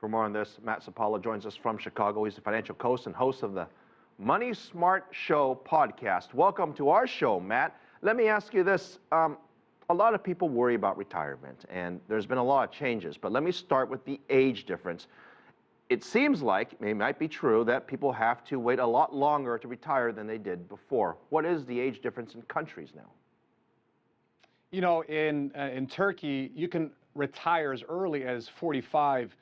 For more on this, Matt Sapaula joins us from Chicago. He's the financial coach and host of the Money Smart Show podcast. Welcome to our show, Matt. Let me ask you this. A lot of people worry about retirement, and there's been a lot of changes, but let me start with the age difference. It seems like, it might be true, that people have to wait a lot longer to retire than they did before. What is the age difference in countries now? You know, in Turkey, you can retire as early as 45.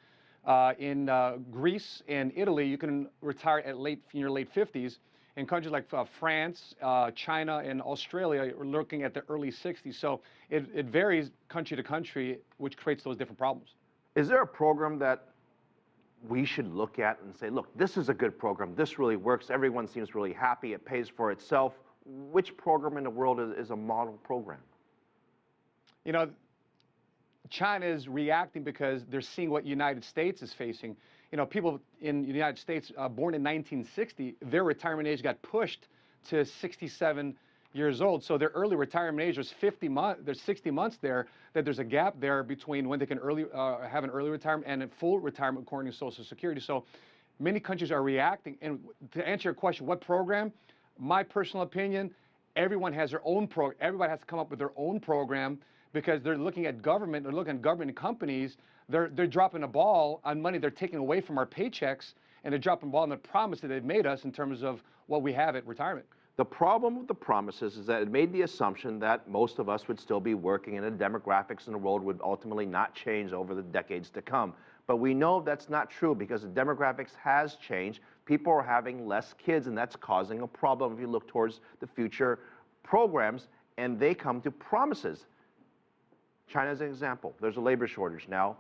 In Greece and Italy, you can retire at in your late 50s. In countries like France, China, and Australia, we're looking at the early 60s. So it varies country to country, which creates those different problems. Is there a program that we should look at and say, look, this is a good program, this really works, everyone seems really happy, it pays for itself? Which program in the world is a model program? You know, China is reacting because they're seeing what United States is facing. You know, people in the United States born in 1960, their retirement age got pushed to 67 years old. So their early retirement age was 50 months. There's 60 months there that there's a gap there between when they can have an early retirement and a full retirement according to Social Security. So many countries are reacting. And to answer your question, what program? My personal opinion, everyone has their own program. Everybody has to come up with their own program, because they're looking at government, they're looking at government companies, they're dropping a ball on money they're taking away from our paychecks, and they're dropping a ball on the promise that they've made us in terms of what we have at retirement. The problem with the promises is that it made the assumption that most of us would still be working and the demographics in the world would ultimately not change over the decades to come. But we know that's not true because the demographics has changed. People are having less kids, and that's causing a problem if you look towards the future programs, and they come to promises. China is an example. There's a labor shortage now,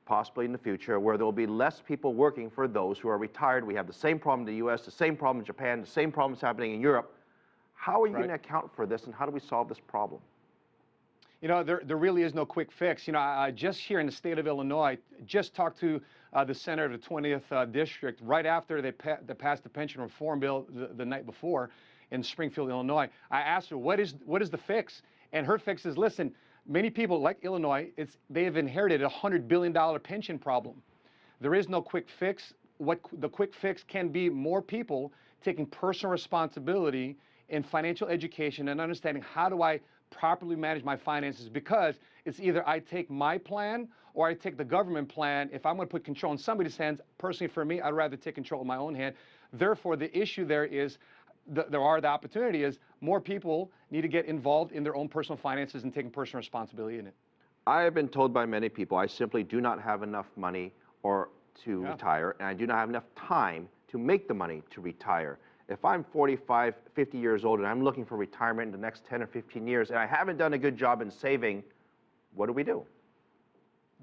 possibly in the future, where there will be less people working for those who are retired. We have the same problem in the U.S., the same problem in Japan, the same problems happening in Europe. How are you going to account for this, and how do we solve this problem? You know, there really is no quick fix. You know, I just here in the state of Illinois, just talked to the senator of the 20th district right after they passed the pension reform bill the night before in Springfield, Illinois. I asked her, what is the fix? And her fix is, listen, many people like Illinois, they have inherited a $100 billion pension problem. There is no quick fix. What the quick fix can be more people taking personal responsibility in financial education and understanding how do I properly manage my finances, because it's either I take my plan or I take the government plan. If I'm going to put control in somebody's hands, personally for me, I'd rather take control in my own hand. Therefore, the issue there is, the opportunity is more people need to get involved in their own personal finances and taking personal responsibility in it. I have been told by many people I simply do not have enough money to retire, and I do not have enough time to make the money to retire. If I'm 45, 50 years old and I'm looking for retirement in the next 10 or 15 years and I haven't done a good job in saving, what do we do?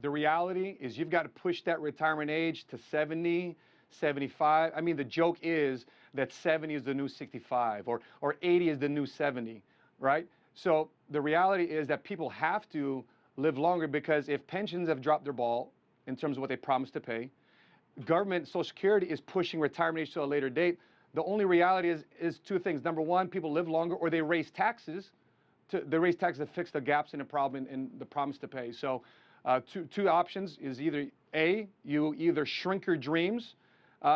The reality is you've got to push that retirement age to 70, 75. I mean, the joke is that 70 is the new 65 or 80 is the new 70, right? So the reality is that people have to live longer, because if pensions have dropped their ball in terms of what they promised to pay, government Social Security is pushing retirement age to a later date. The only reality is two things. Number one, people live longer, or they raise taxes to fix the gaps in the problem in the promise to pay. So two options is either A, you either shrink your dreams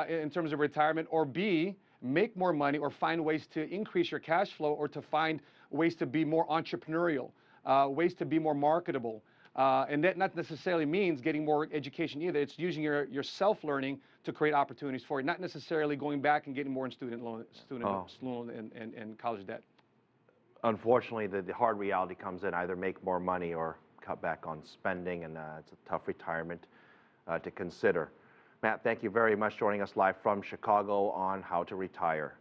in terms of retirement, or B, make more money or find ways to increase your cash flow, or to find ways to be more entrepreneurial, ways to be more marketable. And that not necessarily means getting more education either. It's using your self-learning to create opportunities for you, not necessarily going back and getting more in student loan and college debt. Unfortunately, the hard reality comes in: either make more money or cut back on spending, and it's a tough retirement to consider. Matt, thank you very much for joining us live from Chicago on how to retire.